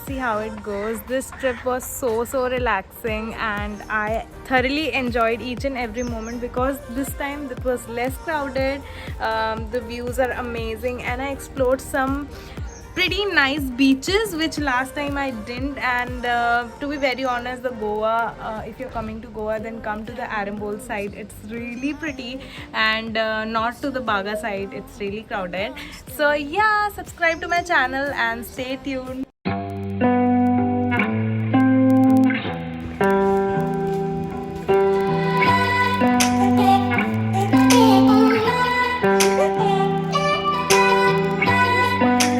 see how it goes. This trip was so relaxing and I thoroughly enjoyed each and every moment because this time it was less crowded. The views are amazing and I explored some pretty nice beaches which last time I didn't. And to be very honest, the Goa, if you're coming to Goa, then come to the Arambol side. It's really pretty, and not to the Baga side. It's really crowded. So yeah, subscribe to my channel and stay tuned.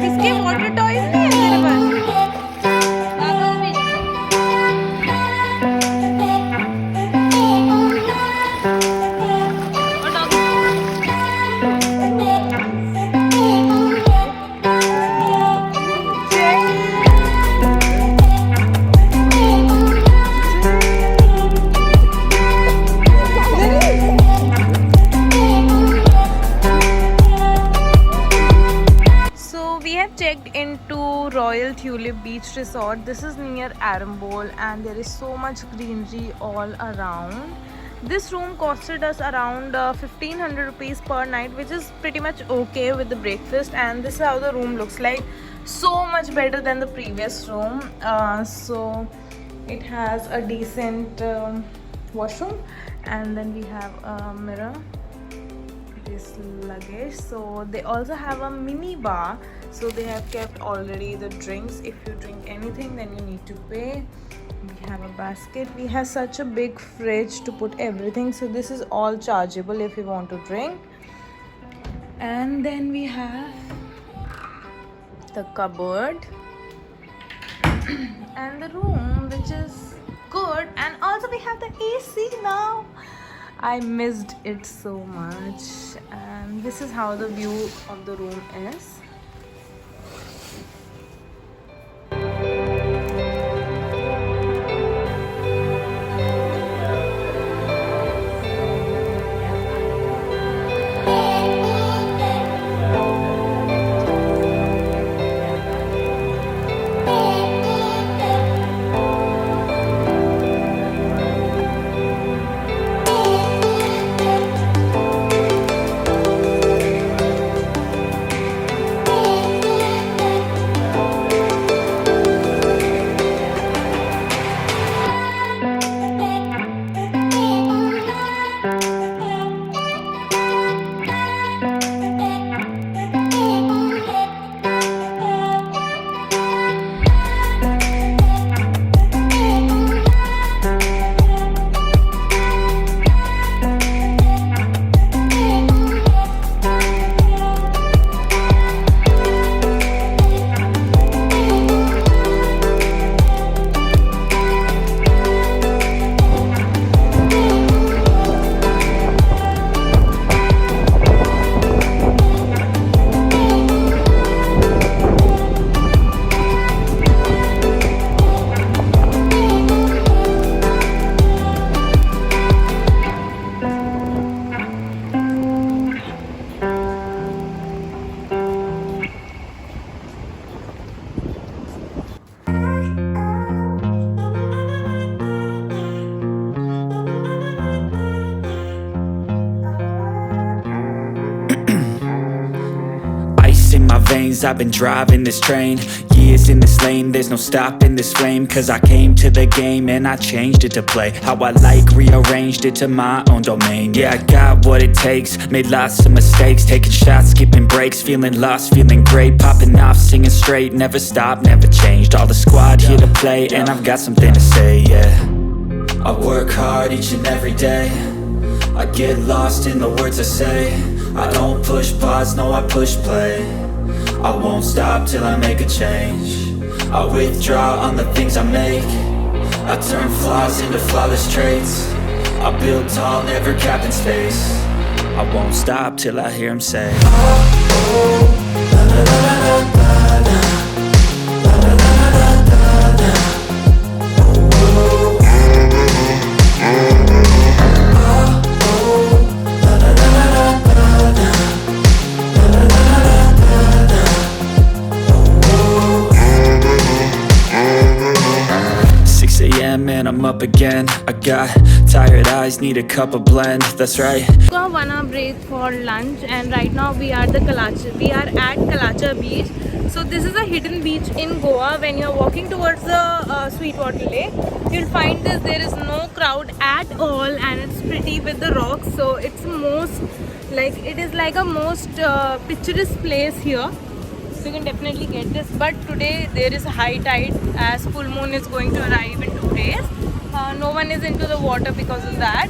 इसके water toys भी हैं मेरे checked into Royal Tulip Beach Resort. This is near Arambol and there is so much greenery all around. This room costed us around 1500 rupees per night, which is pretty much okay with the breakfast. And this is how the room looks like. So much better than the previous room. So it has a decent washroom, and then we have a mirror. This luggage. So they also have a mini bar, so they have kept already the drinks. If you drink anything, then you need to pay. We have a basket. We have such a big fridge to put everything, so this is all chargeable if you want to drink. And then we have the cupboard and the room, which is good. And also we have the AC now. I missed it so much. And this is how the view of the room is. veins, I've been driving this train. Years in this lane, there's no stopping this flame. Cause I came to the game and I changed it to play how I like, rearranged it to my own domain. Yeah, I got what it takes, made lots of mistakes, taking shots, skipping breaks, feeling lost, feeling great, popping off, singing straight, never stopped, never changed. All the squad here to play and I've got something to say, yeah. I work hard each and every day, I get lost in the words I say. I don't push pause, no I push play. I won't stop till I make a change. I withdraw on the things I make. I turn flaws into flawless traits. I build tall, never capped in space. I won't stop till I hear him say, oh, oh, la la la la la la, la la la la la la, oh, oh. up again. I got tired eyes, need a cup of blend, that's right. Took a 1 hour break for lunch, and right now we are at Kalacha beach. So this is a hidden beach in Goa. When you're walking towards the Sweetwater Lake, you'll find this. There is no crowd at all, and it's pretty with the rocks. So it's it is like a most picturesque place here. So you can definitely get this. But today there is a high tide, as full moon is going to arrive in 2 days. No one is into the water because of that.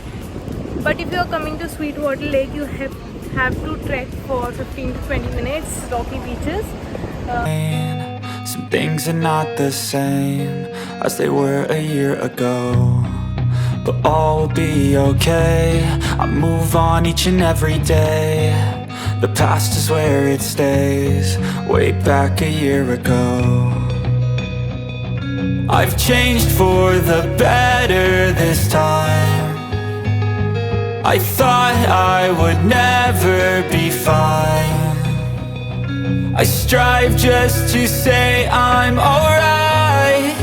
But if you are coming to Sweetwater Lake, you have to trek for 15 to 20 minutes, rocky beaches. Some things are not the same as they were a year ago, but all will be okay. I move on each and every day. The past is where it stays, way back a year ago. I've changed for the better this time. I thought I would never be fine. I strive just to say I'm alright,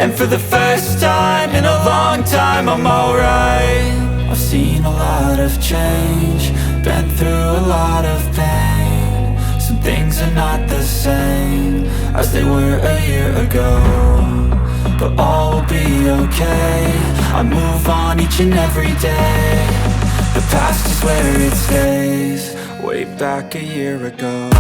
and for the first time in a long time I'm alright. I've seen a lot of change, been through a lot of pain. Some things are not the same as they were a year ago, but all will be okay. I move on each and every day. The past is where it stays, way back a year ago.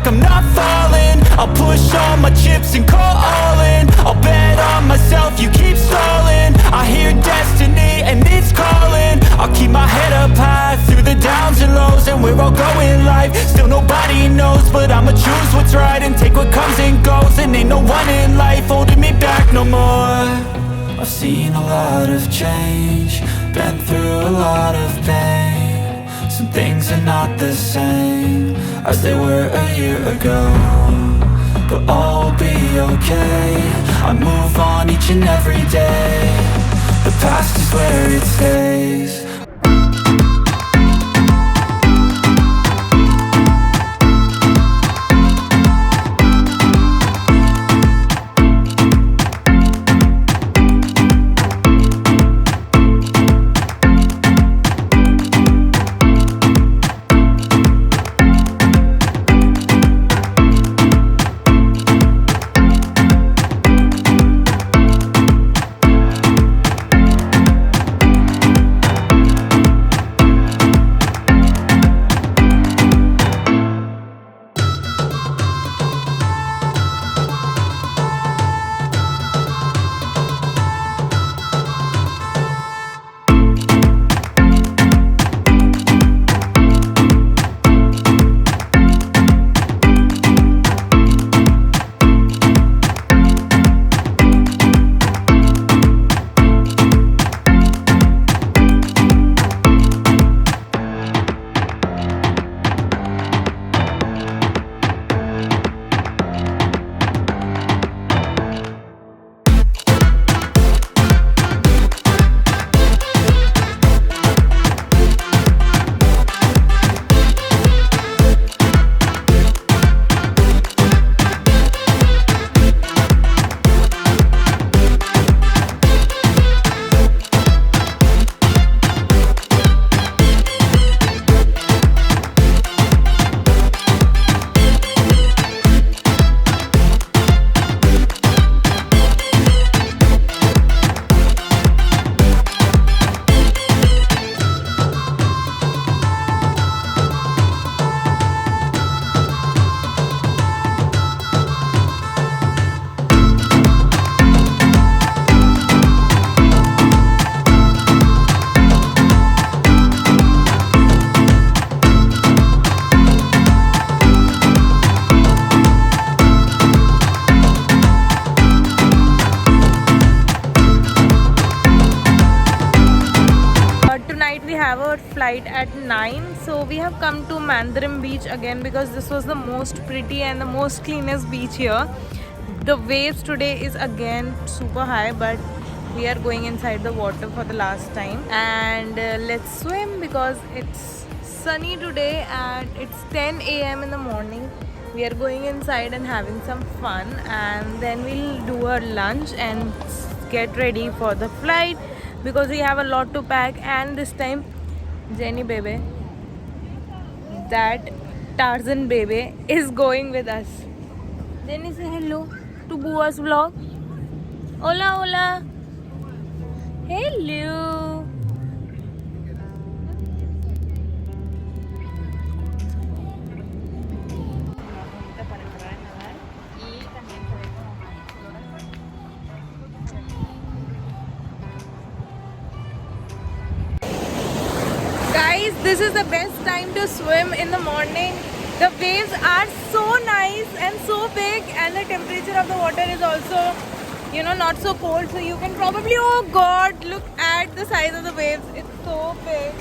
I'm not falling. I'll push all my chips and call all in. I'll bet on myself, you keep stalling. I hear destiny and it's calling. I'll keep my head up high through the downs and lows, and we're all going life. Still nobody knows, but I'ma choose what's right and take what comes and goes. And ain't no one in life holding me back no more. I've seen a lot of change, been through a lot of pain. Some things are not the same as they were a year ago, but all will be okay. I move on each and every day. The past is where it stays. have a flight at 9. So we have come to Mandarim beach again because this was the most pretty and the most cleanest beach here. The waves today is again super high, but we are going inside the water for the last time. And let's swim because it's sunny today and it's 10 a.m. in the morning. We are going inside and having some fun, and then we'll do our lunch and get ready for the flight because we have a lot to pack. And this time Jenny baby, that Tarzan baby, is going with us. Jenny, say hello to Bua's vlog. Hola, hola. Hello. Guys, this is the best time to swim in the morning. The waves are so nice and so big, and the temperature of the water is also, you know, not so cold. So you can probably, oh god, look at the size of the waves. It's so big.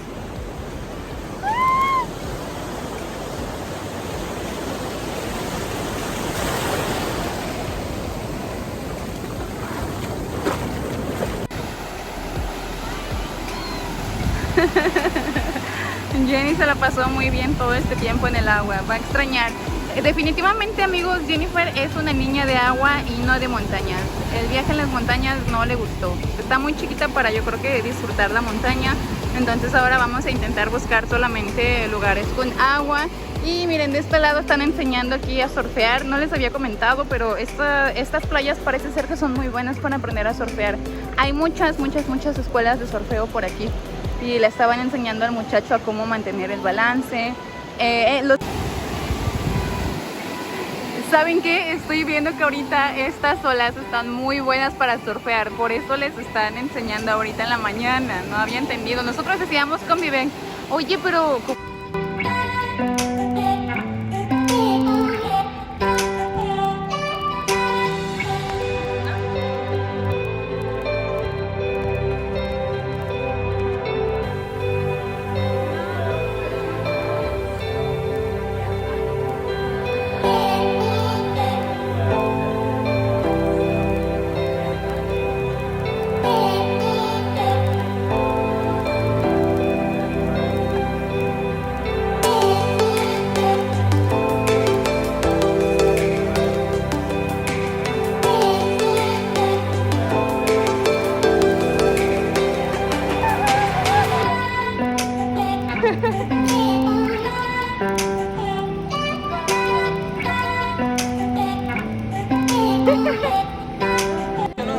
Jenny se la pasó muy bien todo este tiempo en el agua, va a extrañar. Definitivamente, amigos, Jennifer es una niña de agua y no de montañas. El viaje en las montañas no le gustó. Está muy chiquita para, yo creo, que disfrutar la montaña. Entonces ahora vamos a intentar buscar solamente lugares con agua. Y miren, de este lado están enseñando aquí a surfear. No les había comentado, pero estas playas parece ser que son muy buenas para aprender a surfear. Hay muchas escuelas de surfeo por aquí. Y le estaban enseñando al muchacho a cómo mantener el balance. ¿Saben qué? Estoy viendo que ahorita estas olas están muy buenas para surfear. Por eso les están enseñando ahorita en la mañana. No había entendido. Nosotros decíamos con Viven, oye, pero...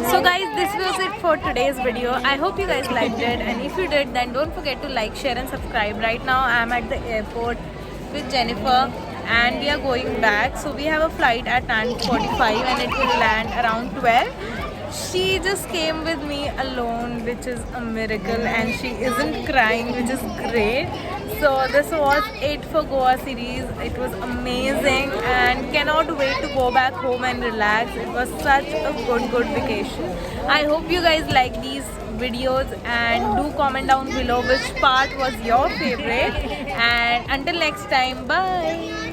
So guys, this was it for today's video. I hope you guys liked it, and if you did, then don't forget to like, share and subscribe. Right now I am at the airport with Jennifer and we are going back. So we have a flight at 9:45 and it will land around 12. She just came with me alone, which is a miracle, and she isn't crying, which is great. So this was it for Goa series. It was amazing and cannot wait to go back home and relax. It was such a good vacation. I hope you guys like these videos, and do comment down below which part was your favorite. And until next time, bye.